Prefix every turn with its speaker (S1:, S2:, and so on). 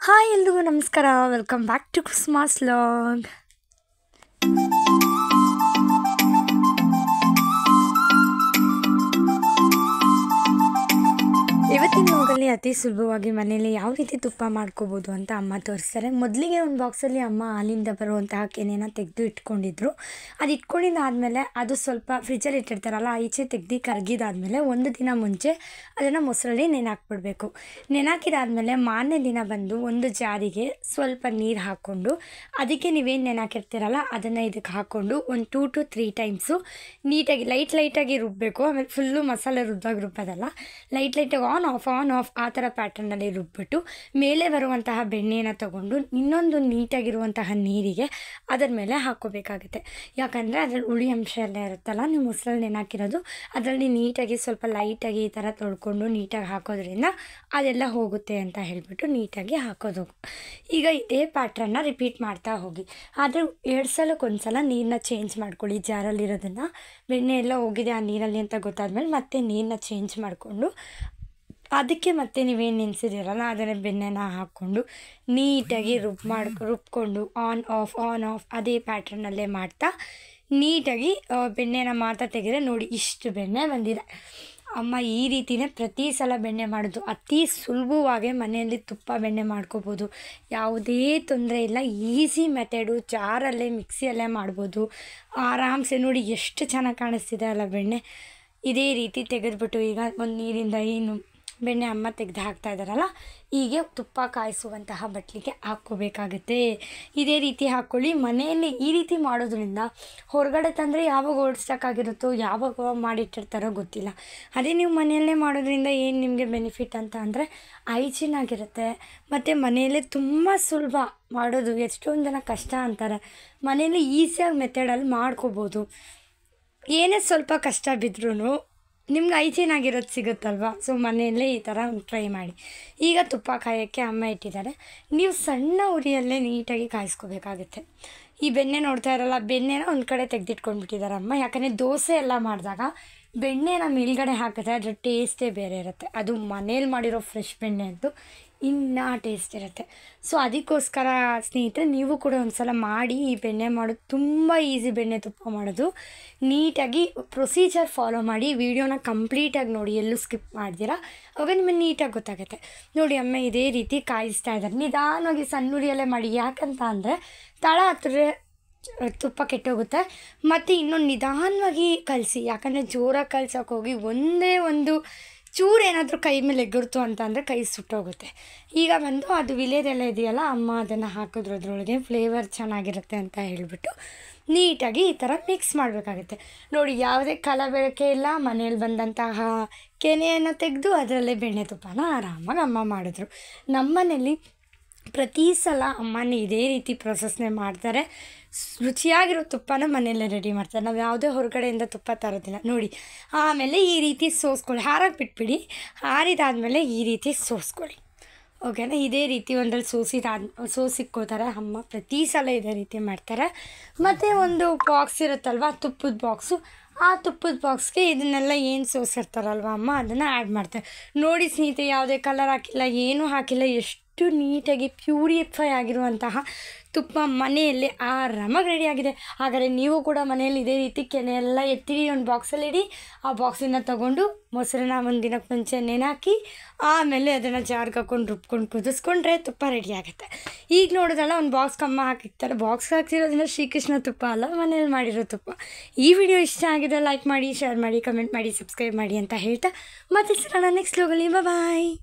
S1: Hi ಎಲ್ರಿಗೂ ನಮಸ್ಕಾರ. Welcome back to Christmas log. ಇವತ್ತಿನ ಲಾಗಲ್ಲಿ ಅತಿ ಸುಲಭವಾಗಿ ಮನೆಯಲ್ಲಿ ಯಾವ ರೀತಿ ತುಪ್ಪ ಮಾಡ್ಕೋಬೋದು ಅಂತ ಅಮ್ಮ ತೋರಿಸ್ತಾರೆ. ಮೊದಲಿಗೆ ಒಂದು ಬಾಕ್ಸಲ್ಲಿ ಅಮ್ಮ ಹಾಲಿಂದ ಬರುವಂತಹ ಕೆನೆನ ತೆಗೆದು ಇಟ್ಕೊಂಡಿದ್ರು. ಅದು ಇಟ್ಕೊಂಡಿದ್ದಾದಮೇಲೆ ಅದು ಸ್ವಲ್ಪ ಫ್ರಿಜ್ಜಲ್ಲಿ ಇಟ್ಟಿರ್ತಾರಲ್ಲ, ಈಚೆ ತೆಗೆದು ಕರಗಿದಾದ್ಮೇಲೆ ಒಂದು ದಿನ ಮುಂಚೆ ಅದನ್ನು ಮೊಸರಲ್ಲಿ ನೆನೆಹಾಕ್ಬಿಡ್ಬೇಕು. ನೆನೆಹಾಕಿದಾದ್ಮೇಲೆ ಮಾರನೇ ದಿನ ಬಂದು ಒಂದು ಜಾರಿಗೆ ಸ್ವಲ್ಪ ನೀರು ಹಾಕ್ಕೊಂಡು ಅದಕ್ಕೆ ನೀವೇನು ನೆನೆಹಾಕಿರ್ತೀರಲ್ಲ ಅದನ್ನು ಇದಕ್ಕೆ ಹಾಕ್ಕೊಂಡು ಒಂದು 2 to 3 ಟೈಮ್ಸು ನೀಟಾಗಿ ಲೈಟಾಗಿ ರುಬ್ಬಬೇಕು. ಆಮೇಲೆ ಫುಲ್ಲು ಮಸಾಲೆ ರುಬ್ಬೋದಲ್ಲ, ಲೈಟಾಗಿ ಆನ್ ಆಫ್ ಆ ಥರ ಪ್ಯಾಟರ್ನಲ್ಲಿ ರುಬ್ಬಿಟ್ಟು ಮೇಲೆ ಬರುವಂತಹ ಬೆಣ್ಣೆನ ತಗೊಂಡು ಇನ್ನೊಂದು ನೀಟಾಗಿರುವಂತಹ ನೀರಿಗೆ ಅದರ ಮೇಲೆ ಹಾಕ್ಕೋಬೇಕಾಗುತ್ತೆ. ಯಾಕಂದರೆ ಅದರಲ್ಲಿ ಹುಳಿ ಅಂಶ ಎಲ್ಲ ಇರುತ್ತಲ್ಲ, ನೀವು ಮೊಸರಲ್ಲಿ ನೆನೆಹಾಕಿರೋದು ಅದರಲ್ಲಿ ನೀಟಾಗಿ ಸ್ವಲ್ಪ ಲೈಟಾಗಿ ಈ ಥರ ತೊಳ್ಕೊಂಡು ನೀಟಾಗಿ ಹಾಕೋದ್ರಿಂದ ಅದೆಲ್ಲ ಹೋಗುತ್ತೆ ಅಂತ ಹೇಳಿಬಿಟ್ಟು ನೀಟಾಗಿ ಹಾಕೋದು. ಈಗ ಇದೇ ಪ್ಯಾಟ್ರನ್ನ ರಿಪೀಟ್ ಮಾಡ್ತಾ ಹೋಗಿ. ಆದರೆ 2 ಸಲಕ್ಕೊಂದ್ಸಲ ನೀರನ್ನ ಚೇಂಜ್ ಮಾಡ್ಕೊಳ್ಳಿ. ಜಾರಲ್ಲಿರೋದನ್ನು ಬೆಣ್ಣೆ ಎಲ್ಲ ಹೋಗಿದೆ ಆ ನೀರಲ್ಲಿ ಅಂತ ಗೊತ್ತಾದ್ಮೇಲೆ ಮತ್ತೆ ನೀರನ್ನ ಚೇಂಜ್ ಮಾಡಿಕೊಂಡು ಅದಕ್ಕೆ ಮತ್ತೆ ನೀವೇನು ನೆನೆಸಿದಿರಲ್ಲ ಅದನ್ನು ಬೆಣ್ಣೆನ ಹಾಕ್ಕೊಂಡು ನೀಟಾಗಿ ರುಬ್ಕೊಂಡು ಆನ್ ಆಫ್ ಅದೇ ಪ್ಯಾಟ್ರನ್ನಲ್ಲೇ ಮಾಡ್ತಾ ನೀಟಾಗಿ ಬೆಣ್ಣೆನ ಮಾತ್ರ ತೆಗೆದ್ರೆ ನೋಡಿ ಇಷ್ಟು ಬೆಣ್ಣೆ ಬಂದಿದೆ. ಅಮ್ಮ ಈ ರೀತಿಯೇ ಪ್ರತಿ ಸಲ ಬೆಣ್ಣೆ ಮಾಡೋದು. ಅತಿ ಸುಲಭವಾಗಿ ಮನೆಯಲ್ಲಿ ತುಪ್ಪ ಬೆಣ್ಣೆ ಮಾಡ್ಕೋಬೋದು, ಯಾವುದೇ ತೊಂದರೆ ಇಲ್ಲ. ಈಸಿ ಮೆಥಡು, ಜಾರಲ್ಲೇ ಮಿಕ್ಸಿಯಲ್ಲೇ ಮಾಡ್ಬೋದು ಆರಾಮ್ಸೆ. ನೋಡಿ ಎಷ್ಟು ಚೆನ್ನಾಗಿ ಕಾಣಿಸ್ತಿದೆ ಅಲ್ಲ ಬೆಣ್ಣೆ. ಇದೇ ರೀತಿ ತೆಗೆದುಬಿಟ್ಟು ಈಗ ಒಂದು ನೀರಿಂದ ಏನು ಬೆಣ್ಣೆ ಅಮ್ಮ ತೆಗೆದು ಹಾಕ್ತಾ ಇದ್ದಾರಲ್ಲ, ಹೀಗೆ ತುಪ್ಪ ಕಾಯಿಸುವಂತಹ ಬಟ್ಲಿಗೆ ಹಾಕ್ಕೋಬೇಕಾಗುತ್ತೆ. ಇದೇ ರೀತಿ ಹಾಕ್ಕೊಳ್ಳಿ. ಮನೆಯಲ್ಲಿ ಈ ರೀತಿ ಮಾಡೋದ್ರಿಂದ ಹೊರಗಡೆ ತಂದರೆ ಯಾವಾಗ ಓಡಿಸ್ಟಾಗಿರುತ್ತೋ ಯಾವಾಗ ಮಾಡಿಟ್ಟಿರ್ತಾರೋ ಗೊತ್ತಿಲ್ಲ. ಅದೇ ನೀವು ಮನೆಯಲ್ಲೇ ಮಾಡೋದ್ರಿಂದ ಏನು ನಿಮಗೆ ಬೆನಿಫಿಟ್ ಅಂತ ಅಂದರೆ ಹೈಜೀನ್ ಆಗಿರುತ್ತೆ ಮತ್ತು ಮನೆಯಲ್ಲೇ ತುಂಬ ಸುಲಭ ಮಾಡೋದು. ಎಷ್ಟೊಂದು ಜನ ಕಷ್ಟ ಅಂತಾರೆ, ಮನೆಯಲ್ಲಿ ಈಸಿಯಾಗಿ ಮೆಥಡಲ್ಲಿ ಮಾಡ್ಕೋಬೋದು. ಏನೇ ಸ್ವಲ್ಪ ಕಷ್ಟ ಬಿದ್ದರೂ ನಿಮ್ಗೆ ಹೈಜೀನ್ ಆಗಿರೋದು ಸಿಗುತ್ತಲ್ವ. ಸೊ ಮನೆಯಲ್ಲೇ ಈ ಥರ ಟ್ರೈ ಮಾಡಿ. ಈಗ ತುಪ್ಪ ಕಾಯೋಕ್ಕೆ ಅಮ್ಮ ಇಟ್ಟಿದ್ದಾರೆ. ನೀವು ಸಣ್ಣ ಉರಿಯಲ್ಲೇ ನೀಟಾಗಿ ಕಾಯಿಸ್ಕೋಬೇಕಾಗುತ್ತೆ. ಈ ಬೆಣ್ಣೆ ನೋಡ್ತಾ ಇರಲ್ಲ, ಬೆಣ್ಣೆನ ಒಂದು ಕಡೆ ತೆಗೆದಿಟ್ಕೊಂಡ್ಬಿಟ್ಟಿದ್ದಾರೆ ಅಮ್ಮ. ಯಾಕಂದರೆ ದೋಸೆ ಎಲ್ಲ ಮಾಡಿದಾಗ ಬೆಣ್ಣೆನ ಮೇಲ್ಗಡೆ ಹಾಕಿದ್ರೆ ಅದ್ರ ಟೇಸ್ಟೇ ಬೇರೆ ಇರುತ್ತೆ. ಅದು ಮನೇಲಿ ಮಾಡಿರೋ ಫ್ರೆಶ್ ಬೆಣ್ಣೆ ಅಂತೂ ಇನ್ನೂ ಟೇಸ್ಟ್ ಇರುತ್ತೆ. ಸೊ ಅದಕ್ಕೋಸ್ಕರ ಸ್ನೇಹಿತರೆ, ನೀವು ಕೂಡ ಒಂದು ಸಲ ಮಾಡಿ. ಈ ಬೆಣ್ಣೆ ಮಾಡೋದು ತುಂಬ ಈಸಿ. ಬೆಣ್ಣೆ ತುಪ್ಪ ಮಾಡೋದು ನೀಟಾಗಿ ಪ್ರೊಸೀಜರ್ ಫಾಲೋ ಮಾಡಿ. ವಿಡಿಯೋನ ಕಂಪ್ಲೀಟಾಗಿ ನೋಡಿ, ಎಲ್ಲೂ ಸ್ಕಿಪ್ ಮಾಡ್ದಿರಾ, ಅವಾಗ ನಿಮಗೆ ನೀಟಾಗಿ ಗೊತ್ತಾಗುತ್ತೆ. ನೋಡಿ ಅಮ್ಮ ಇದೇ ರೀತಿ ಕಾಯಿಸ್ತಾ ಇದ್ದಾರೆ. ನಿಧಾನವಾಗಿ ಸಣ್ಣ ಉರಿಯಲ್ಲೇ ಮಾಡಿ. ಯಾಕಂತ ಅಂದರೆ ತಳ ಹತ್ತಿರ ತುಪ್ಪ ಕೆಟ್ಟೋಗುತ್ತೆ. ಮತ್ತು ಇನ್ನೊಂದು ನಿಧಾನವಾಗಿ ಕಲಸಿ. ಯಾಕಂದರೆ ಜೋರಾಗಿ ಕಲ್ಸೋಕೆ ಹೋಗಿ ಒಂದೇ ಒಂದು ಚೂರು ಏನಾದರೂ ಕೈ ಮೇಲೆ ಎಗ್ಗುರ್ತು ಅಂತ ಅಂದರೆ ಕೈ ಸುಟ್ಟೋಗುತ್ತೆ. ಈಗ ಬಂದು ಅದು ವಿಲೇದೆಲ್ಲ ಇದೆಯಲ್ಲ, ಅಮ್ಮ ಅದನ್ನು ಹಾಕಿದ್ರು ಅದರೊಳಗೆ ಫ್ಲೇವರ್ ಚೆನ್ನಾಗಿರುತ್ತೆ ಅಂತ ಹೇಳಿಬಿಟ್ಟು ನೀಟಾಗಿ ಈ ಥರ ಮಿಕ್ಸ್ ಮಾಡಬೇಕಾಗುತ್ತೆ. ನೋಡಿ ಯಾವುದೇ ಕಲಬೆರಕೆ ಇಲ್ಲ. ಮನೇಲಿ ಬಂದಂತಹ ಕೆನೆಯನ್ನು ತೆಗೆದು ಅದರಲ್ಲೇ ಬೆಣ್ಣೆ ತುಪ್ಪನ ಆರಾಮಾಗಿ ಅಮ್ಮ ಮಾಡಿದ್ರು. ನಮ್ಮನೇಲಿ ಪ್ರತಿ ಸಲ ಅಮ್ಮನೇ ಇದೇ ರೀತಿ ಪ್ರೊಸೆಸ್ನೇ ಮಾಡ್ತಾರೆ. ರುಚಿಯಾಗಿರೋ ತುಪ್ಪನ ಮನೆಯಲ್ಲೇ ರೆಡಿ ಮಾಡ್ತಾರೆ. ನಾವು ಯಾವುದೇ ಹೊರಗಡೆಯಿಂದ ತುಪ್ಪ ತರೋದಿಲ್ಲ. ನೋಡಿ ಆಮೇಲೆ ಈ ರೀತಿ ಸೋಸ್ಕೊಳ್ಳಿ. ಹಾರಕ್ಕೆ ಬಿಟ್ಬಿಡಿ. ಆರಿದಾದ್ಮೇಲೆ ಈ ರೀತಿ ಸೋಸ್ಕೊಳ್ಳಿ. ಓಕೆನಾ. ಇದೇ ರೀತಿ ಒಂದಲ್ಲಿ ಸೋಸಿಕ್ಕೋತಾರೆ ಅಮ್ಮ. ಪ್ರತಿ ಸಲ ಇದೇ ರೀತಿ ಮಾಡ್ತಾರೆ. ಮತ್ತು ಒಂದು ಬಾಕ್ಸ್ ಇರುತ್ತಲ್ವ, ತುಪ್ಪದ ಬಾಕ್ಸು, ಆ ತುಪ್ಪದ ಬಾಕ್ಸ್ಗೆ ಇದನ್ನೆಲ್ಲ ಏನು ಸೋಸಿರ್ತಾರಲ್ವ ಅಮ್ಮ, ಅದನ್ನು ಆ್ಯಡ್ ಮಾಡ್ತಾರೆ. ನೋಡಿ ಸ್ನೇಹಿತರೆ, ಯಾವುದೇ ಕಲರ್ ಹಾಕಿಲ್ಲ, ಏನೂ ಹಾಕಿಲ್ಲ. ಎಷ್ಟು ನೀಟಾಗಿ ಪ್ಯೂರಿಫೈ ಆಗಿರುವಂತಹ ತುಪ್ಪ ಮನೆಯಲ್ಲಿ ಆರಾಮಾಗಿ ರೆಡಿಯಾಗಿದೆ. ಹಾಗಾದರೆ ನೀವು ಕೂಡ ಮನೆಯಲ್ಲಿ ಇದೇ ರೀತಿ ಕೆನೆಯೆಲ್ಲ ಎತ್ತಿರಿ, ಒಂದು ಬಾಕ್ಸಲ್ಲಿ ಇಡಿ. ಆ ಬಾಕ್ಸಿನ ತೊಗೊಂಡು ಮೊಸರನ್ನ ಒಂದು ದಿನಕ್ಕೆ ಮುಂಚೆ ನೆನೆಹಾಕಿ ಆಮೇಲೆ ಅದನ್ನು ಜಾರ್ಗೆ ಹಾಕ್ಕೊಂಡು ರುಬ್ಕೊಂಡು ಕುದಿಸ್ಕೊಂಡ್ರೆ ತುಪ್ಪ ರೆಡಿ ಆಗುತ್ತೆ. ಈಗ ನೋಡೋದಲ್ಲ, ಒಂದು ಬಾಕ್ಸ್ ಕಮ್ಮ ಹಾಕಿರ್ತಾರೆ. ಬಾಕ್ಸ್ ಹಾಕ್ತಿರೋದ್ರಿಂದ ಶ್ರೀಕೃಷ್ಣ ತುಪ್ಪ ಅಲ್ಲ, ಮನೇಲಿ ಮಾಡಿರೋ ತುಪ್ಪ. ಈ ವಿಡಿಯೋ ಇಷ್ಟ ಆಗಿದೆ ಲೈಕ್ ಮಾಡಿ, ಶೇರ್ ಮಾಡಿ, ಕಮೆಂಟ್ ಮಾಡಿ, ಸಬ್ಸ್ಕ್ರೈಬ್ ಮಾಡಿ ಅಂತ ಹೇಳ್ತಾ ಮತ್ತೆ ಸಿಗೋಣ ನೆಕ್ಸ್ಟ್ ವ್ಲಾಗಲ್ಲಿ. ಬಾಯ್.